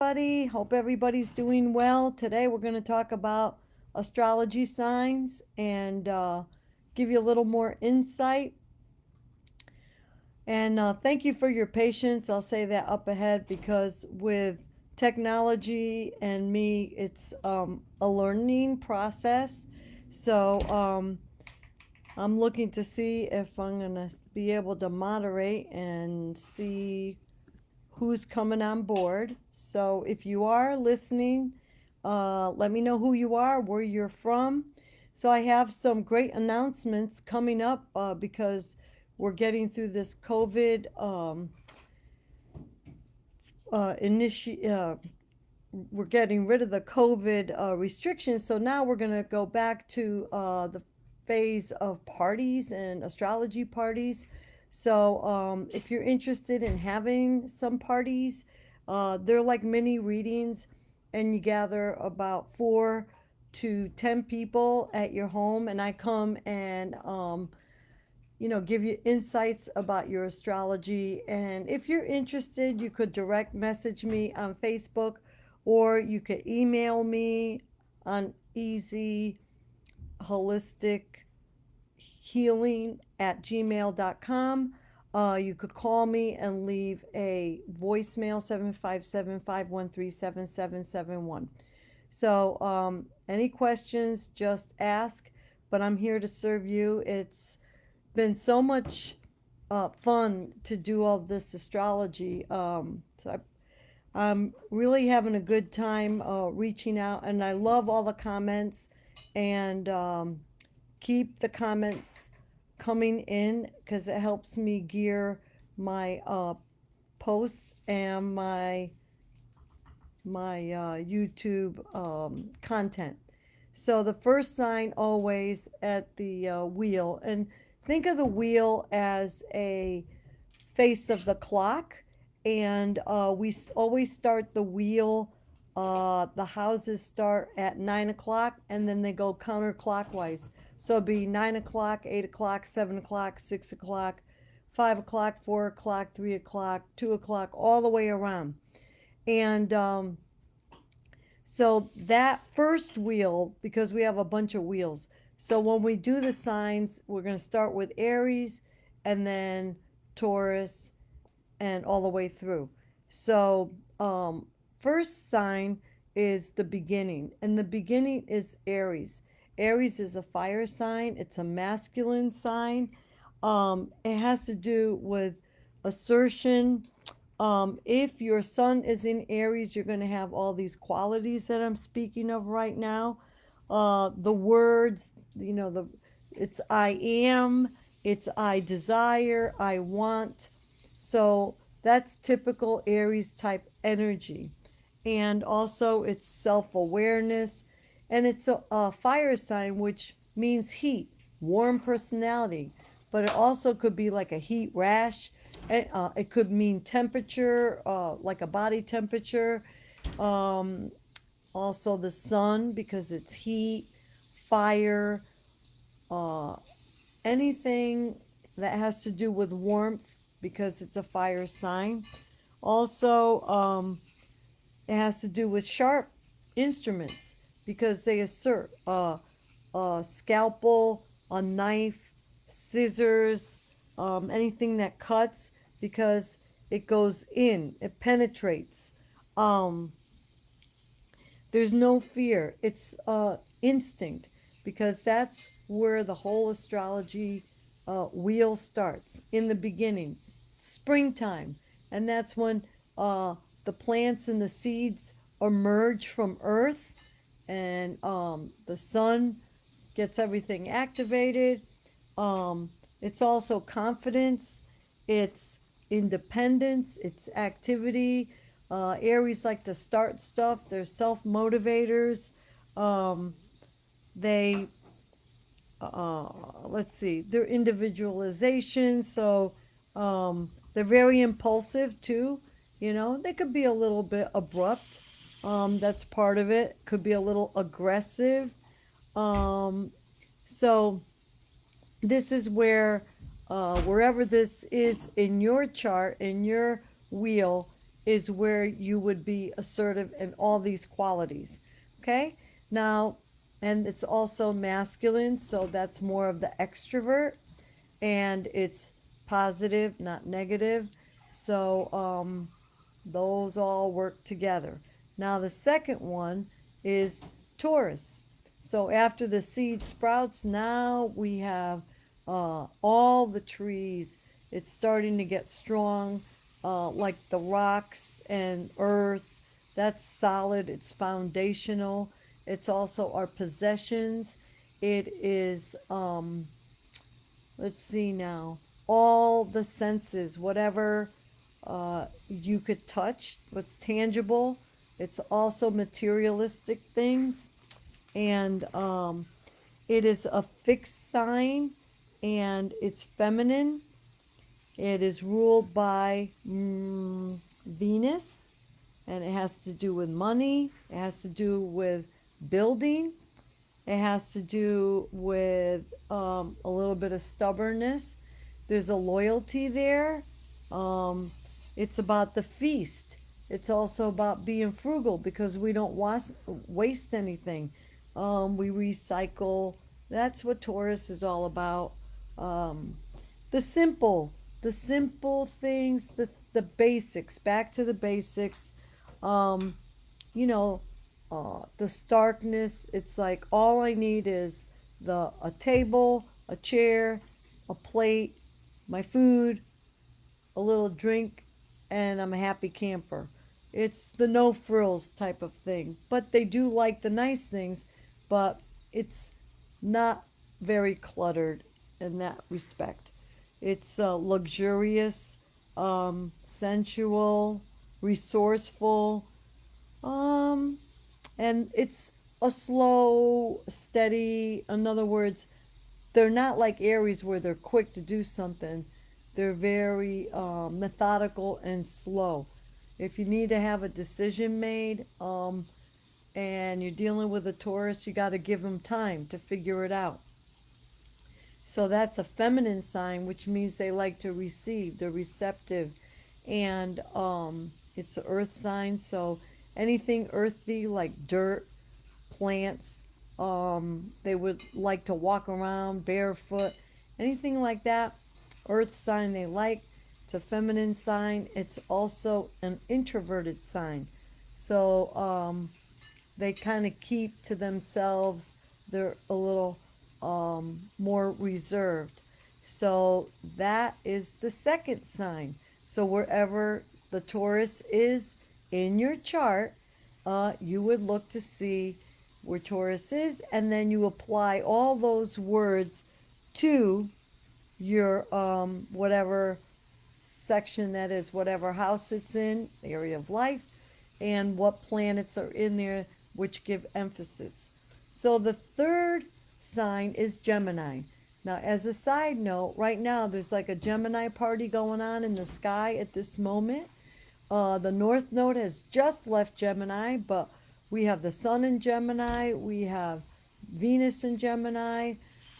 Everybody. Hope everybody's doing well. Today we're going to talk about astrology signs and give you a little more insight. And thank you for your patience. I'll say that up ahead because with technology and me, it's a learning process. So I'm looking to see if I'm going to be able to moderate and see who's coming on board. So if you are listening, let me know who you are, where you're from. So I have some great announcements coming up because we're getting through this COVID initi- we're getting rid of the COVID restrictions. So now we're going to go back to the phase of parties and astrology parties. So if you're interested in having some parties, they're like mini readings, and you gather about 4 to 10 people at your home, and I come and give you insights about your astrology. And if you're interested, you could direct message me on Facebook, or you could email me on easy holistic healing@gmail.com. You could call me and leave a voicemail 757-513-7771. So any questions, just ask. But I'm here to serve you. It's been so much fun to do all this astrology. I'm really having a good time reaching out, and I love all the comments. And keep the comments coming in because it helps me gear my posts and my YouTube content. So the first sign always at the wheel, and think of the wheel as a face of the clock, and we always start the wheel. The houses start at 9 o'clock, and then they go counterclockwise. So it'd be 9 o'clock, 8 o'clock, 7 o'clock, 6 o'clock, 5 o'clock, 4 o'clock, 3 o'clock, 2 o'clock, all the way around. And so that first wheel, because we have a bunch of wheels. So when we do the signs, we're going to start with Aries and then Taurus and all the way through. So, first sign is the beginning, and the beginning is Aries. Aries is a fire sign, it's a masculine sign. It has to do with assertion. If your sun is in Aries, you're going to have all these qualities that I'm speaking of right now. The words, it's I am, it's I desire, I want. So that's typical Aries type energy. And also, it's self awareness. And it's a fire sign, which means heat, warm personality. But it also could be like a heat rash. It could mean temperature, like a body temperature. Um, Also, the sun, because it's heat, fire, uh, anything that has to do with warmth, because it's a fire sign. Also, it has to do with sharp instruments, because they assert a scalpel, a knife, scissors, anything that cuts, because it goes in, it penetrates. Um, there's no fear. It's instinct, because that's where the whole astrology wheel starts in the beginning, springtime, and that's when the plants and the seeds emerge from earth, and the sun gets everything activated. Um, it's also confidence, it's independence, it's activity. Aries like to start stuff, they're self motivators. Um, they, let's see, they're individualization. So they're very impulsive too. They could be a little bit abrupt. That's part of it. Could be a little aggressive. Um, so this is where, wherever this is in your chart, in your wheel, is where you would be assertive in all these qualities. Okay? Now, and it's also masculine, so that's more of the extrovert, and it's positive, not negative. So, those all work together. Now, the second one is Taurus. So, after the seed sprouts, now we have all the trees. It's starting to get strong, like the rocks and earth. That's solid, it's foundational. It's also our possessions. It is, let's see now, all the senses, whatever you could touch, what's tangible. It's also materialistic things. And it is a fixed sign, and it's feminine. It is ruled by Venus, and it has to do with money. It has to do with building. It has to do with a little bit of stubbornness. There's a loyalty there. It's about the feast. It's also about being frugal because we don't waste anything. We recycle. That's what Taurus is all about. The simple, the simple things, the basics, back to the basics. You know, the starkness. It's like all I need is a table, a chair, a plate, my food, a little drink, and I'm a happy camper. It's the no frills type of thing. But they do like the nice things, but it's not very cluttered in that respect. It's luxurious, sensual, resourceful, and it's a slow, steady. In other words, they're not like Aries where they're quick to do something. They're very methodical and slow. If you need to have a decision made, and you're dealing with a Taurus, you got to give them time to figure it out. So that's a feminine sign, which means they like to receive. They're receptive, and it's an earth sign. So anything earthy like dirt, plants, they would like to walk around barefoot, anything like that. Earth sign they like. It's a feminine sign. It's also an introverted sign. So they kind of keep to themselves. They're a little more reserved. So that is the second sign. So wherever the Taurus is in your chart, you would look to see where Taurus is, and then you apply all those words to your whatever section that is, whatever house it's in, area of life, and what planets are in there which give emphasis. So the third sign is Gemini. Now, as a side note, right now there's like a Gemini party going on in the sky at this moment. The North Node has just left Gemini, but we have the Sun in Gemini, we have Venus in Gemini,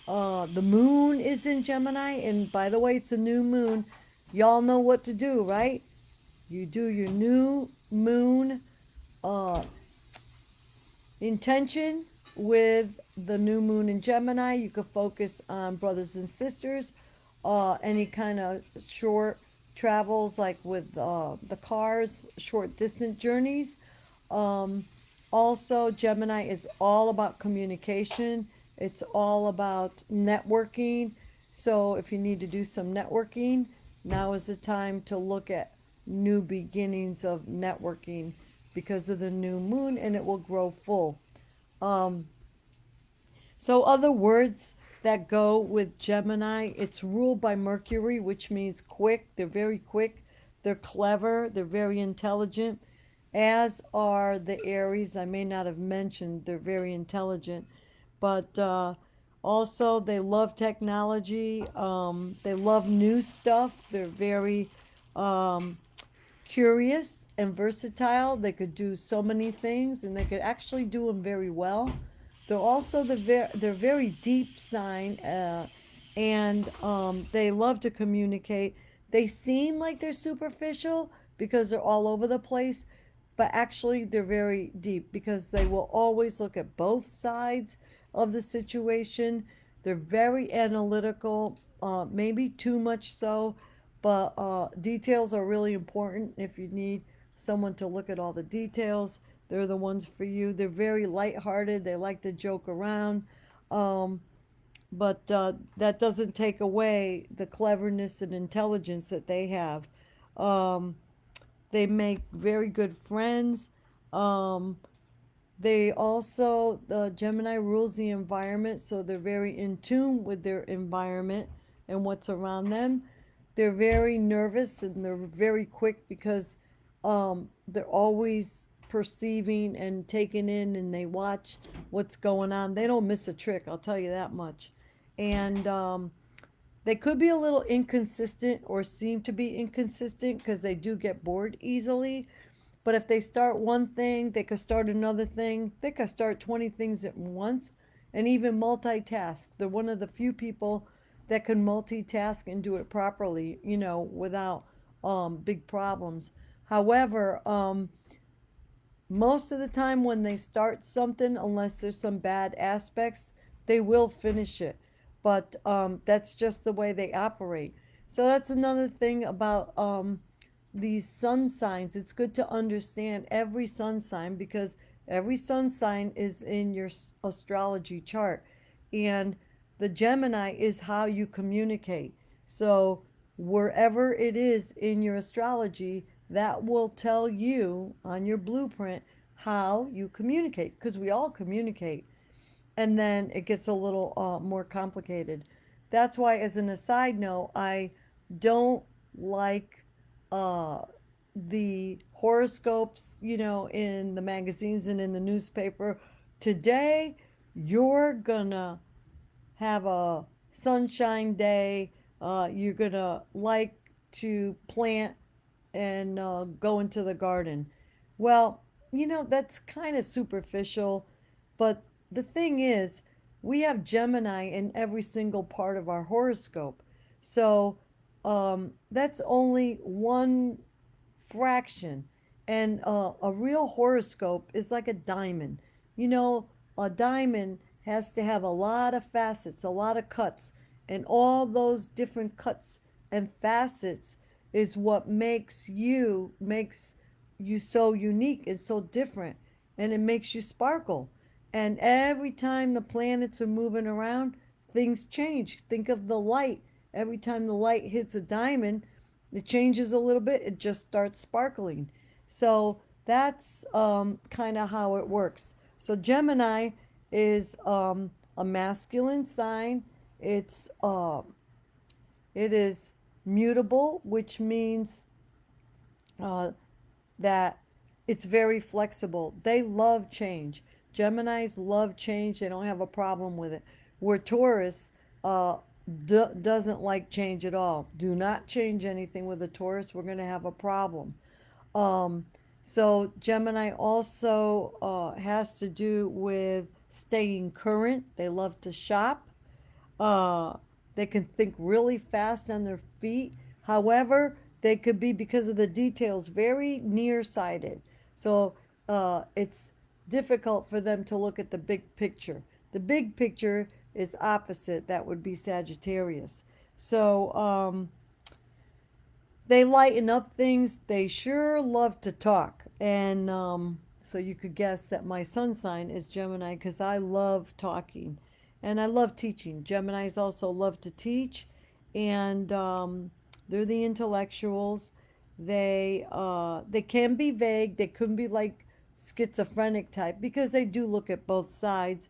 the Moon is in Gemini, and by the way, it's a new moon. Y'all know what to do, right? You do your new moon intention with the new moon in Gemini. You could focus on brothers and sisters, any kind of short travels like with the cars, short distance journeys. Also, Gemini is all about communication. It's all about networking. So if you need to do some networking, now is the time to look at new beginnings of networking because of the new moon, and it will grow full. So other words that go with Gemini, it's ruled by Mercury, which means quick. They're very quick. They're clever. They're very intelligent, as are the Aries. I may not have mentioned they're very intelligent, but also they love technology. They love new stuff. They're very curious and versatile. They could do so many things, and they could actually do them very well. They're also they're very deep sign, and they love to communicate. They seem like they're superficial, because they're all over the place, but actually they're very deep because they will always look at both sides of the situation. They're very analytical, maybe too much so, but details are really important. If you need someone to look at all the details, they're the ones for you. They're very lighthearted. They like to joke around. Um, but that doesn't take away the cleverness and intelligence that they have. Um, they make very good friends. Um, they also, the Gemini rules the environment, so they're very in tune with their environment and what's around them. They're very nervous and they're very quick because they're always perceiving and taking in, and they watch what's going on. They don't miss a trick, I'll tell you that much. And they could be a little inconsistent or seem to be inconsistent because they do get bored easily. But if they start one thing, they could start another thing. They could start 20 things at once and even multitask. They're one of the few people that can multitask and do it properly, you know, without big problems. However, most of the time when they start something, unless there's some bad aspects, they will finish it. But that's just the way they operate. So that's another thing about these sun signs. It's good to understand every sun sign because every sun sign is in your astrology chart. And the Gemini is how you communicate. So wherever it is in your astrology, that will tell you on your blueprint how you communicate because we all communicate. And then it gets a little more complicated. That's why, as an aside note, I don't like uh, the horoscopes, you know, in the magazines and in the newspaper. Today, you're gonna have a sunshine day. You're gonna like to plant and go into the garden. Well, you know, that's kind of superficial, but the thing is, we have Gemini in every single part of our horoscope. So that's only one fraction. And a real horoscope is like a diamond. You know, a diamond has to have a lot of facets, a lot of cuts, and all those different cuts and facets is what makes you so unique and so different, and it makes you sparkle. And every time the planets are moving around, things change. Think of the light. Every time the light hits a diamond, it changes a little bit, it just starts sparkling. So that's kind of how it works. So Gemini is a masculine sign. It's it is mutable, which means uh, that it's very flexible. They love change. Geminis love change. They don't have a problem with it. Where Taurus doesn't like change at all. Do not change anything with a Taurus. We're going to have a problem. Um, so Gemini also has to do with staying current. They love to shop. Uh, they can think really fast on their feet. However, they could be, because of the details, very nearsighted. So it's difficult for them to look at the big picture. The big picture is opposite. That would be Sagittarius. So they lighten up things. They sure love to talk. And so you could guess that my sun sign is Gemini because I love talking and I love teaching. Geminis also love to teach, and they're the intellectuals. They can be vague. They can be like schizophrenic type because they do look at both sides.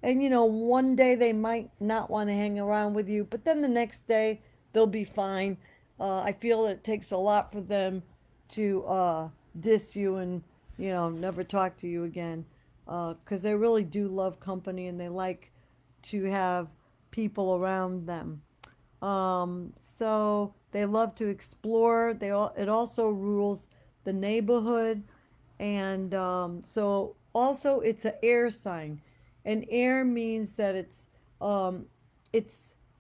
And you know, one day they might not want to hang around with you, but then the next day they'll be fine. I feel it takes a lot for them to diss you and, you know, never talk to you again, because they really do love company and they like to have people around them. So they love to explore. It also rules the neighborhood, and so also it's an air sign, and air means that it's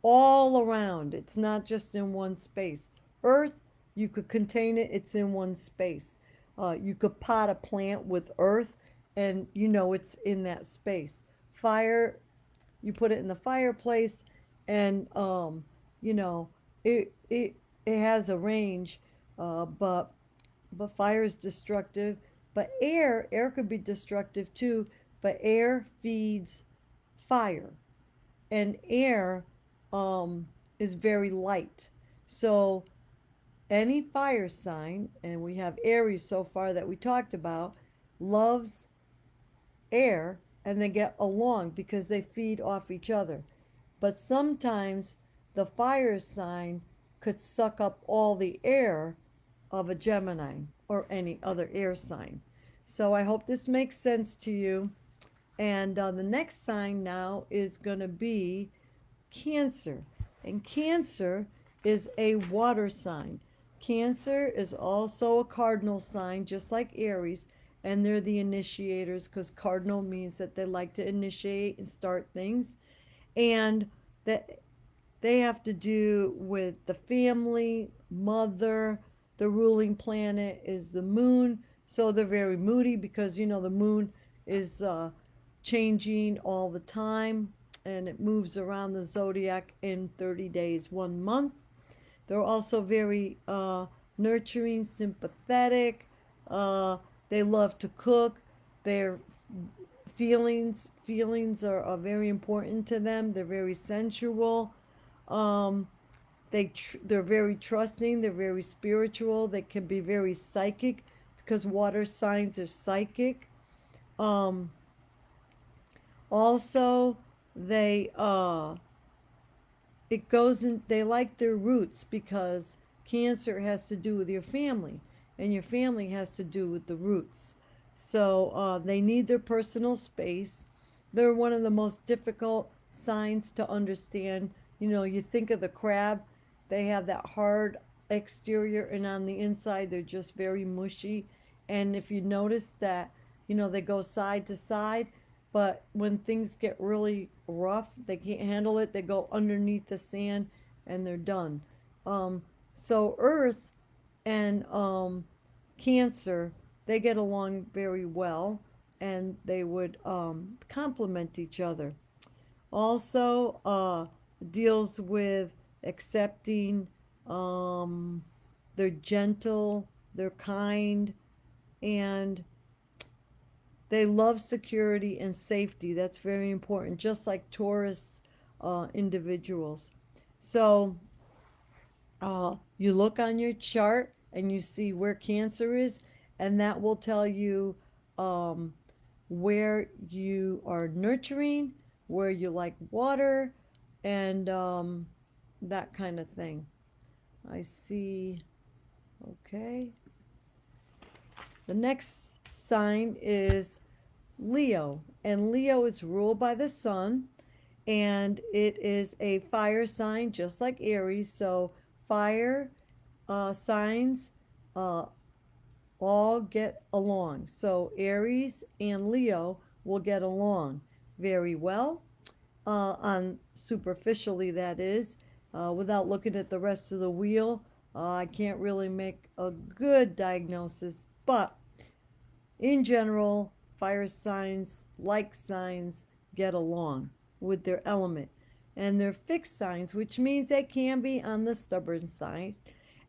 all around. It's not just in one space. Earth You could contain it, it's in one space. You could pot a plant with earth, and you know it's in that space. Fire, you put it in the fireplace, and you know, it has a range, but fire is destructive. But air could be destructive too. But air feeds fire, and air is very light. So any fire sign, and we have Aries so far that we talked about, loves air, and they get along because they feed off each other. But sometimes the fire sign could suck up all the air of a Gemini or any other air sign. So I hope this makes sense to you. And the next sign now is going to be Cancer. And Cancer is a water sign. Cancer is also a cardinal sign, just like Aries, and they're the initiators because cardinal means that they like to initiate and start things. And that they have to do with the family, mother. The ruling planet is the moon. So they're very moody because, you know, the moon is changing all the time, and it moves around the zodiac in 30 days, 1 month. They're also very nurturing, sympathetic. Uh, they love to cook. Their feelings are very important to them. They're very sensual. Um, they're very trusting. They're very spiritual. They can be very psychic because water signs are psychic. Um, Also, they it goes in. They like their roots because Cancer has to do with your family, and your family has to do with the roots. So they need their personal space. They're one of the most difficult signs to understand. You know, you think of the crab, they have that hard exterior, and on the inside, they're just very mushy. And if you notice that, you know, they go side to side, but when things get really rough, they can't handle it, they go underneath the sand and they're done. Um, so Earth and Cancer, they get along very well, and they would complement each other. Also, deals with accepting, um, they're gentle, they're kind, and they love security and safety. That's very important, just like Taurus individuals. So you look on your chart and you see where Cancer is, and that will tell you um, where you are nurturing, where you like water, and that kind of thing. I see. Okay. The next sign is Leo, and Leo is ruled by the sun, and it is a fire sign just like Aries. So fire signs uh, all get along. So Aries and Leo will get along very well, on superficially, that is, without looking at the rest of the wheel. I can't really make a good diagnosis, but in general, fire signs, like signs, get along with their element. And they're fixed signs, which means they can be on the stubborn side.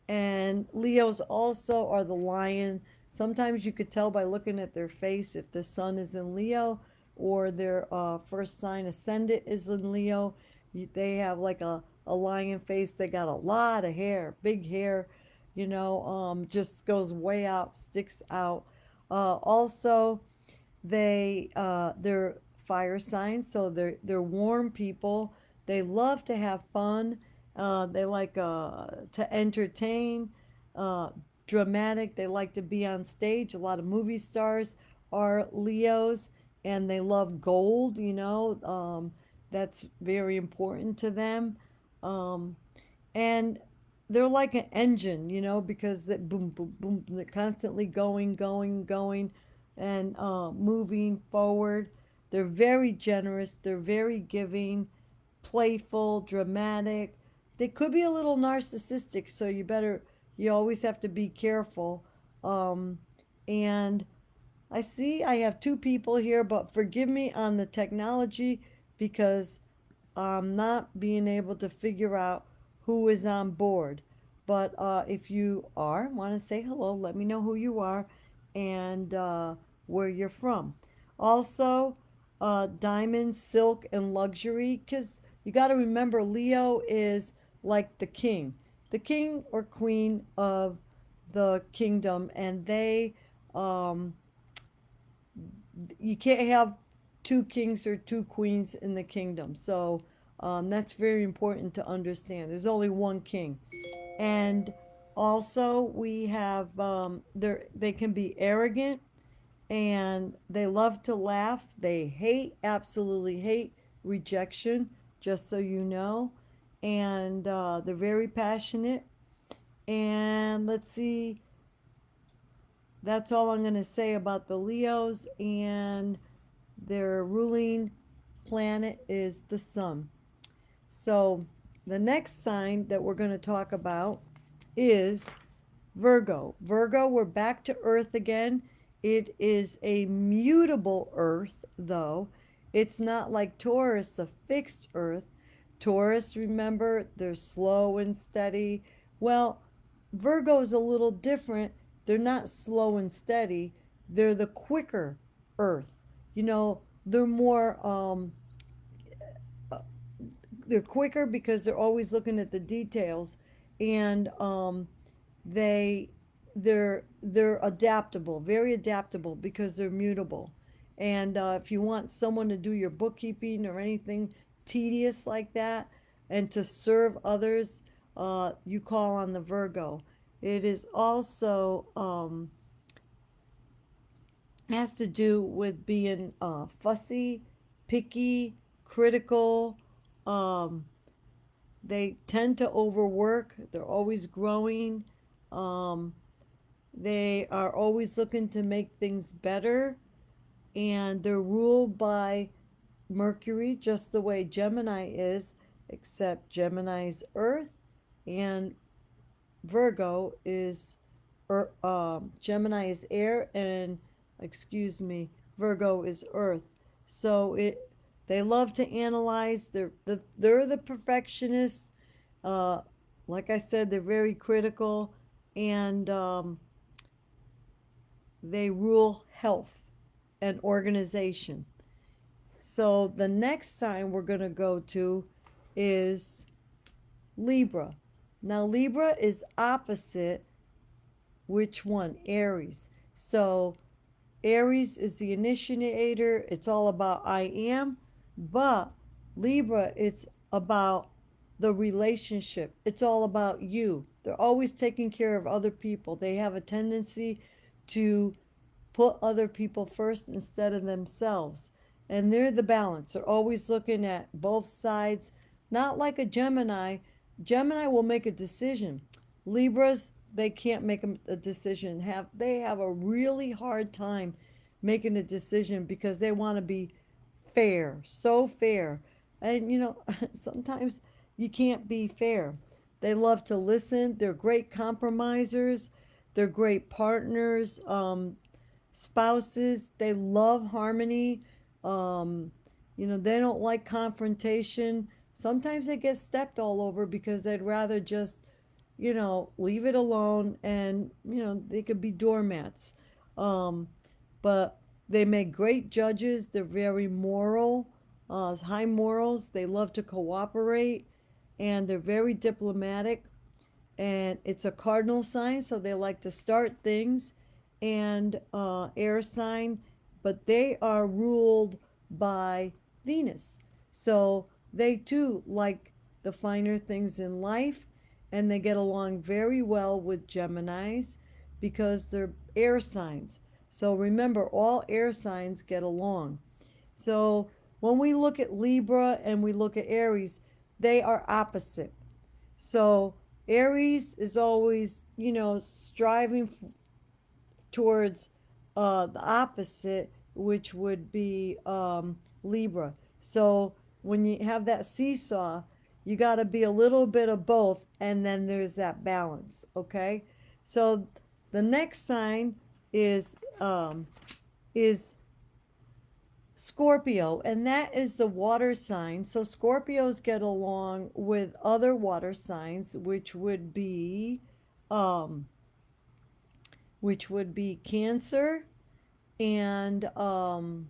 And Leos also are the lion. Sometimes you could tell by looking at their face if the sun is in Leo or their first sign ascendant is in Leo. They have like a lion face. They got a lot of hair, big hair, you know, just goes way out, sticks out. Also, they're fire signs, so they're warm people. They love to have fun. They like to entertain. Uh, Dramatic. They like to be on stage. A lot of movie stars are Leos, and they love gold. You know, that's very important to them. Um, and they're like an engine, you know, because they boom, boom, boom, they're constantly going, going, going, and moving forward. They're very generous. They're very giving, playful, dramatic. They could be a little narcissistic, so you better You always have to be careful. And I see I have two people here, but forgive me on the technology because I'm not being able to figure out who is on board. But if you want to say hello, let me know who you are and where you're from. Also, diamonds, silk, and luxury, because you got to remember Leo is like the king or queen of the kingdom, and um, you can't have two kings or two queens in the kingdom. So that's very important to understand. There's only one king. And also, we have they can be arrogant and they love to laugh. They absolutely hate rejection, just so you know. And they're very passionate. And let's see, that's all I'm going to say about the Leos. And their ruling planet is the sun. So the next sign that we're going to talk about is Virgo. Virgo, we're back to Earth again. It is a mutable Earth, though. It's not like Taurus, a fixed Earth. Taurus, remember, they're slow and steady. Well, Virgo is a little different. They're not slow and steady. They're the quicker Earth. You know, they're more uh, they're quicker because they're always looking at the details, and they they're adaptable, very adaptable because they're mutable. And if you want someone to do your bookkeeping or anything tedious like that, and to serve others, you call on the Virgo. It is also has to do with being fussy, picky, critical. Um, they tend to overwork. They're always growing. Um, they are always looking to make things better. And they're ruled by Mercury, just the way Gemini is, except Gemini's Earth and Virgo is, Gemini is air, and excuse me, Virgo is earth. So they love to analyze. They're the perfectionists. Uh, like I said, they're very critical, and they rule health and organization. So the next sign we're going to go to is Libra. Now, Libra is opposite which one? Aries. So, Aries is the initiator. It's all about I am. But Libra, it's about the relationship. It's all about you. They're always taking care of other people. They have a tendency to put other people first instead of themselves. And they're the balance. They're always looking at both sides, not like a Gemini. Gemini will make a decision. Libras, they can't make a decision. They have a really hard time making a decision because they want to be fair, so fair. And sometimes you can't be fair. They love to listen. They're great compromisers. They're great partners. Spouses, they love harmony. Um, they don't like confrontation. Sometimes they get stepped all over because they'd rather just, leave it alone, and, they could be doormats. But they make great judges. They're very moral, high morals. They love to cooperate, and they're very diplomatic. And it's a cardinal sign, so they like to start things, and air sign, but they are ruled by Venus. So they too like the finer things in life, and they get along very well with Geminis because they're air signs. So remember, all air signs get along. So when we look at Libra and we look at Aries, they are opposite. So Aries is always, striving towards the opposite, which would be Libra. So when you have that seesaw, You got to be a little bit of both, and then there's that balance, okay? So the next sign is Scorpio, and that is the water sign. So Scorpios get along with other water signs, um, which would be Cancer and um,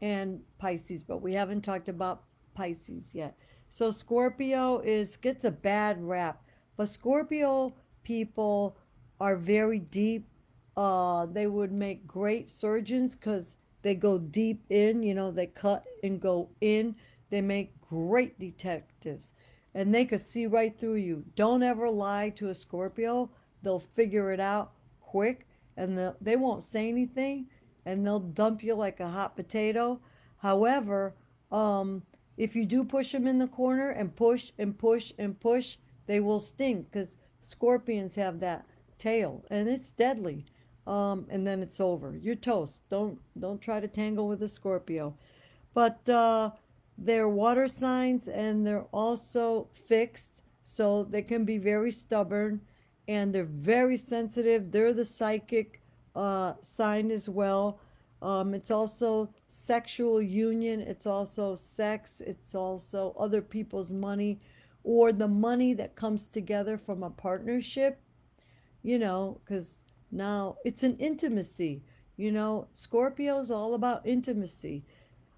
and Pisces, but we haven't talked about Pisces yet. So Scorpio is gets a bad rap, but Scorpio people are very deep. They would make great surgeons because they go deep in. They cut and go in. They make great detectives, and they could see right through you. Don't ever lie to a Scorpio. They'll figure it out quick, and they won't say anything, and they'll dump you like a hot potato. However, if you do push them in the corner and push and push and push, they will sting because scorpions have that tail and it's deadly. And then it's over. You're toast. Don't try to tangle with a Scorpio. But they're water signs and they're also fixed, so they can be very stubborn and they're very sensitive. They're the psychic sign as well. It's also sexual union, it's also sex, it's also other people's money or the money that comes together from a partnership, because now it's an intimacy. Scorpio's all about intimacy.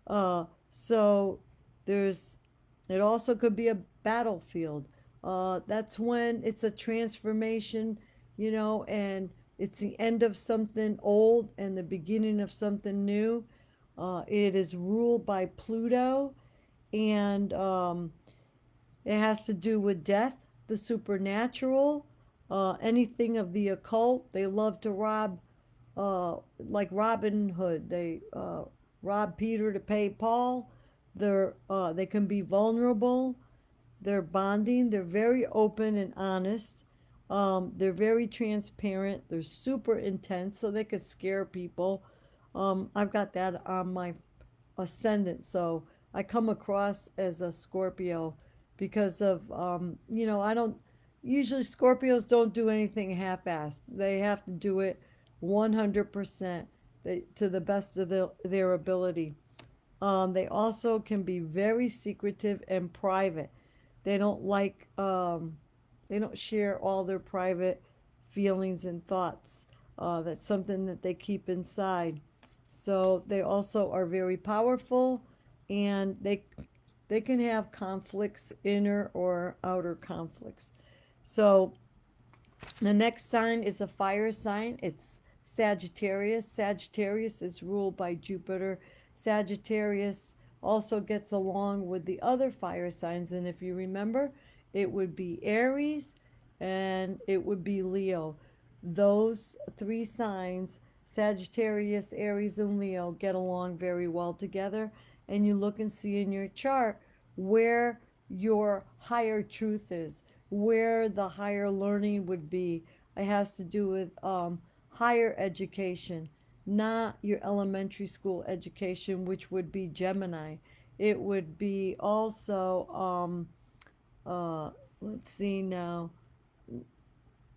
So there's, it also could be a battlefield. That's when it's a transformation, and it's the end of something old and the beginning of something new. It is ruled by Pluto, and it has to do with death, the supernatural, anything of the occult. They love to rob, like Robin Hood. They rob Peter to pay Paul. They can be vulnerable. They're bonding. They're very open and honest. They're very transparent. They're super intense, so they could scare people. I've got that on my ascendant, so I come across as a Scorpio because of, I don't, usually Scorpios don't do anything half-assed. They have to do it 100% to the best of their ability. They also can be very secretive and private. They don't like, they don't share all their private feelings and thoughts. That's something that they keep inside. So they also are very powerful, and they can have conflicts, inner or outer conflicts. So the next sign is a fire sign. It's Sagittarius. Sagittarius is ruled by Jupiter. Sagittarius also gets along with the other fire signs, and if you remember, it would be Aries and it would be Leo. Those three signs, Sagittarius, Aries, and Leo, get along very well together. And you look and see in your chart where your higher truth is, where the higher learning would be. It has to do with higher education, not your elementary school education, which would be Gemini. It would be also, let's see now,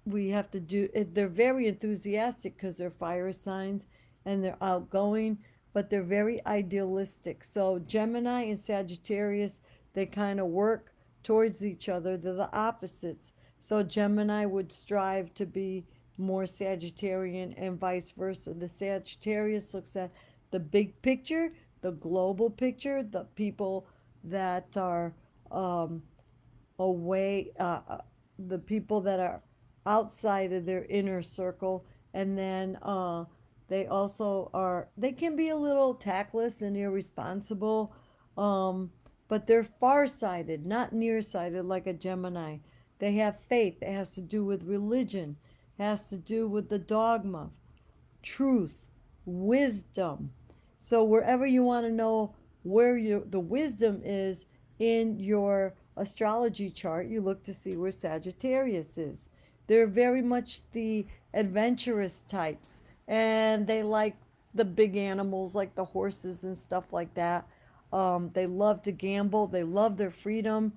we have to do it. They're very enthusiastic because they're fire signs and they're outgoing, but they're very idealistic. So Gemini and Sagittarius, they kind of work towards each other. They're the opposites. So Gemini would strive to be more Sagittarian and vice versa. The Sagittarius looks at the big picture, the global picture, the people that are away, the people that are outside of their inner circle. And then they also are, they can be a little tactless and irresponsible, but they're farsighted, not nearsighted like a Gemini. They have faith. It has to do with religion, it has to do with the dogma, truth, wisdom. So wherever you want to know where the wisdom is in your astrology chart, you look to see where Sagittarius is. They're very much the adventurous types, and they like the big animals like the horses and stuff like that. They love to gamble. They love their freedom.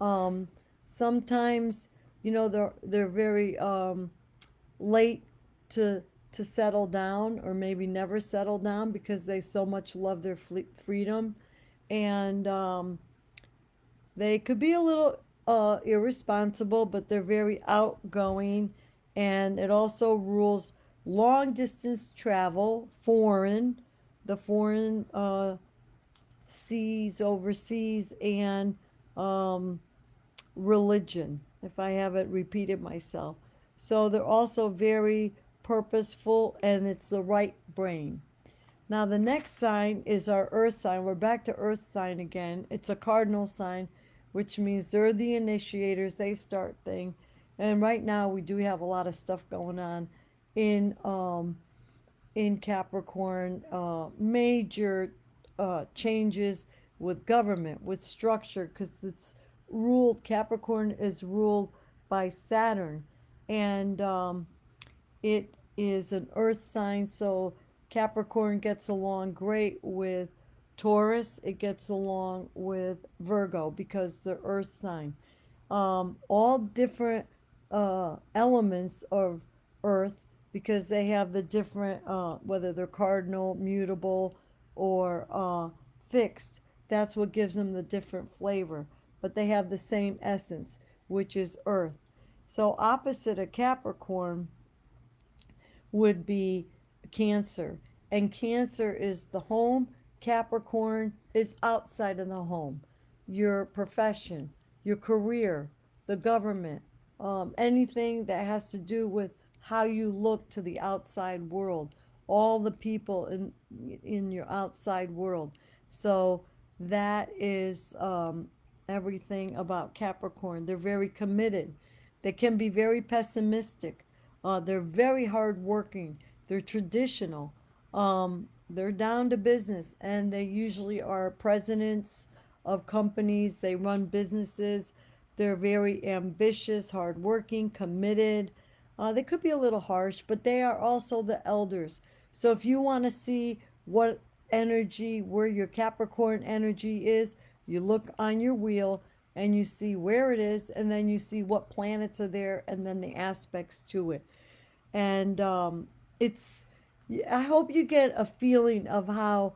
Um, Sometimes, they're very late to to settle down, or maybe never settle down because they so much love their freedom, and they could be a little irresponsible, but they're very outgoing, and it also rules long distance travel, the foreign seas, overseas, and um, religion, if I haven't repeated myself. So they're also very purposeful, and it's the right brain. Now, the next sign is our earth sign. We're back to earth sign again. It's a cardinal sign, which means they're the initiators. They start things. And right now, we do have a lot of stuff going on in in Capricorn, major changes with government, with structure, because it's ruled, Capricorn is ruled by Saturn. And it is an earth sign, so Capricorn gets along great with Taurus. It gets along with Virgo because they're earth sign. All different elements of earth, because they have the different, whether they're cardinal, mutable, or fixed. That's what gives them the different flavor. But they have the same essence, which is earth. So opposite of Capricorn would be Cancer. And Cancer is the home. Capricorn is outside of the home. Your profession, your career, the government, anything that has to do with how you look to the outside world, all the people in your outside world. So that is everything about Capricorn. They're very committed. They can be very pessimistic. They're very hardworking. They're traditional. They're down to business, and they usually are presidents of companies. They run businesses. They're very ambitious, hardworking, committed. They could be a little harsh, but they are also the elders. So if you want to see what energy, where your Capricorn energy is, you look on your wheel and you see where it is, and then you see what planets are there, and then the aspects to it. And it's, I hope you get a feeling of how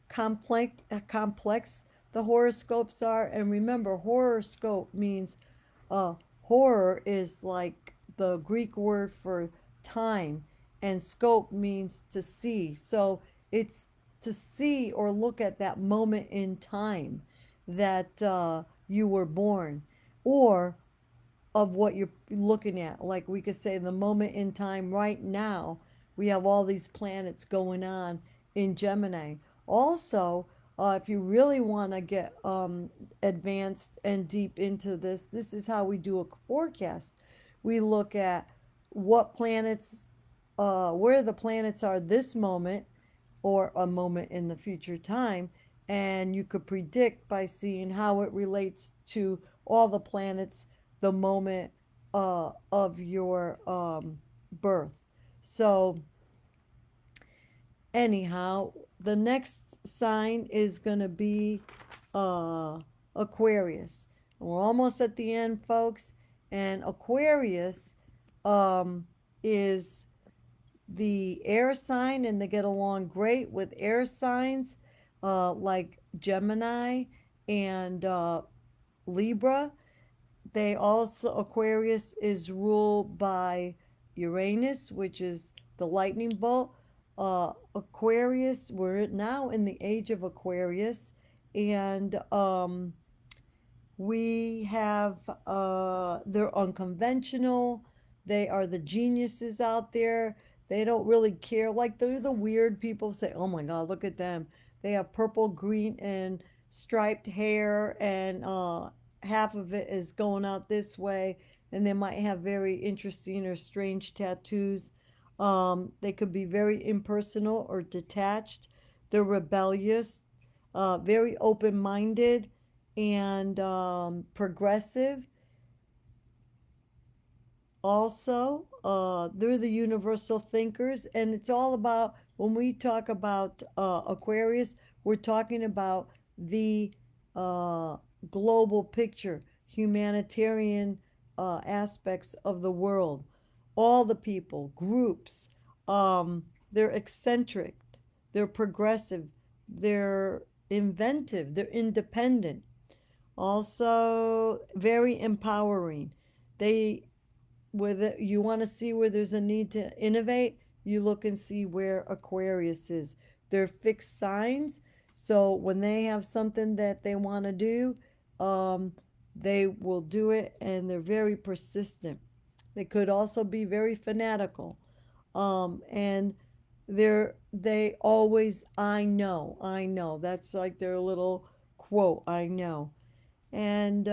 complex the horoscopes are. And remember, horoscope means horror is like the Greek word for time, and scope means to see. So it's to see or look at that moment in time that you were born, or of what you're looking at. Like we could say the moment in time right now, we have all these planets going on in Gemini. Also, if you really want to get advanced and deep into this, this is how we do a forecast. We look at what planets, where the planets are this moment, or a moment in the future time, and you could predict by seeing how it relates to all the planets the moment of your birth. So anyhow, the next sign is going to be Aquarius. We're almost at the end, folks. And Aquarius is the air sign, and they get along great with air signs like Gemini and Libra. They also, Aquarius is ruled by Uranus, which is the lightning bolt. Aquarius, we're now in the age of Aquarius, and we have, they're unconventional. They are the geniuses out there. They don't really care. Like, they're the weird people say, oh my God, look at them. They have purple, green, and striped hair, and half of it is going out this way. And they might have very interesting or strange tattoos. They could be very impersonal or detached. They're rebellious, very open minded, and progressive. Also, they're the universal thinkers, and it's all about When we talk about Aquarius, we're talking about the uh, global picture, humanitarian aspects of the world, all the people, groups. They're eccentric, they're progressive, they're inventive, they're independent, also very empowering. They, whether you want to see where there's a need to innovate, you look and see where Aquarius is. They're fixed signs, so when they have something that they want to do, um, they will do it, and they're very persistent. They could also be very fanatical, and they always, I know. That's like their little quote, I know. And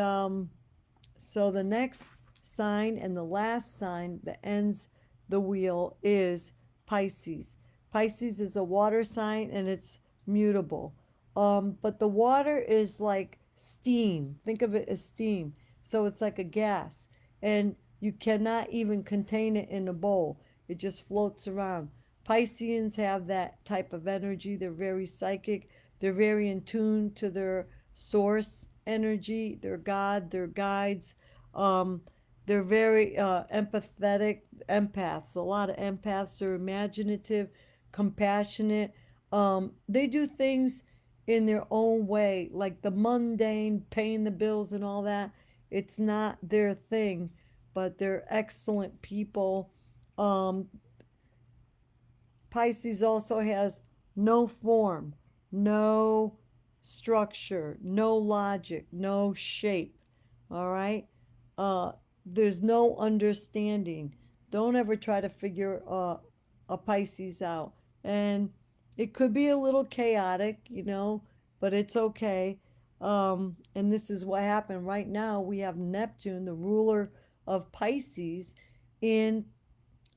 so the next sign and the last sign that ends the wheel is Pisces. Pisces is a water sign and it's mutable. But the water is like steam. Think of it as steam. So it's like a gas. And you cannot even contain it in a bowl, it just floats around. Pisceans have that type of energy. They're very psychic, they're very in tune to their source energy, their God, their guides. Um, they're very empathetic, empaths. A lot of empaths are imaginative, compassionate. They do things in their own way, like the mundane, paying the bills and all that. It's not their thing, but they're excellent people. Um, Pisces also has no form, no structure, no logic, no shape. All right? Uh, there's no understanding. Don't ever try to figure a Pisces out. And it could be a little chaotic, but it's okay. And this is what happened right now. We have Neptune, the ruler of Pisces, in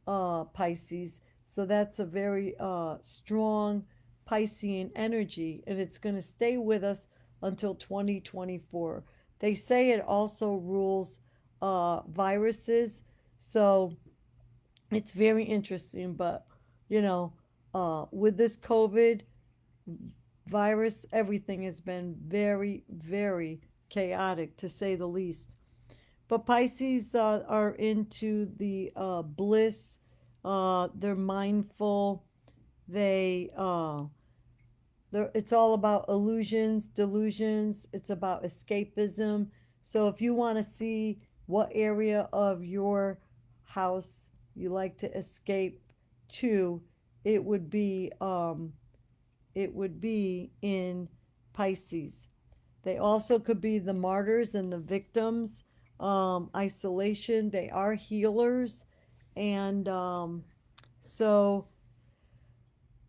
Pisces. So that's a very strong Piscean energy, and it's going to stay with us until 2024. They say it also rules viruses, so it's very interesting. But, with this COVID virus, everything has been very, very chaotic, to say the least. But Pisces are into the bliss. They're mindful. It's all about illusions, delusions. It's about escapism. So if you want to see what area of your house you like to escape to, it would be um, it would be in Pisces. They also could be the martyrs and the victims, isolation. They are healers. And so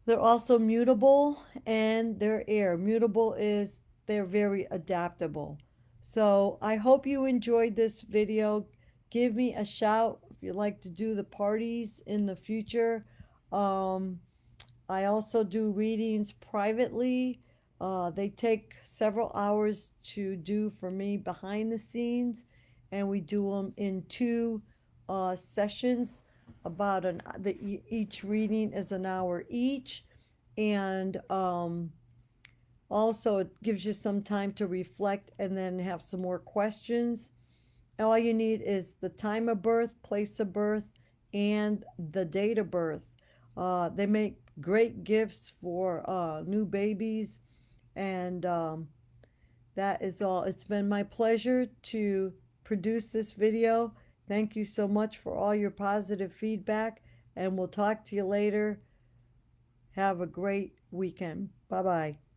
they're also mutable, and they're air. Mutable is they're very adaptable. So I hope you enjoyed this video. Give me a shout if you'd like to do the parties in the future. Um, I also do readings privately. They take several hours to do for me behind the scenes, and we do them in two sessions. Each reading is an hour each, and also it gives you some time to reflect and then have some more questions. All you need is the time of birth, place of birth, and the date of birth. They make great gifts for new babies, and that is all. It's been my pleasure to produce this video. Thank you so much for all your positive feedback, and we'll talk to you later. Have a great weekend. Bye bye.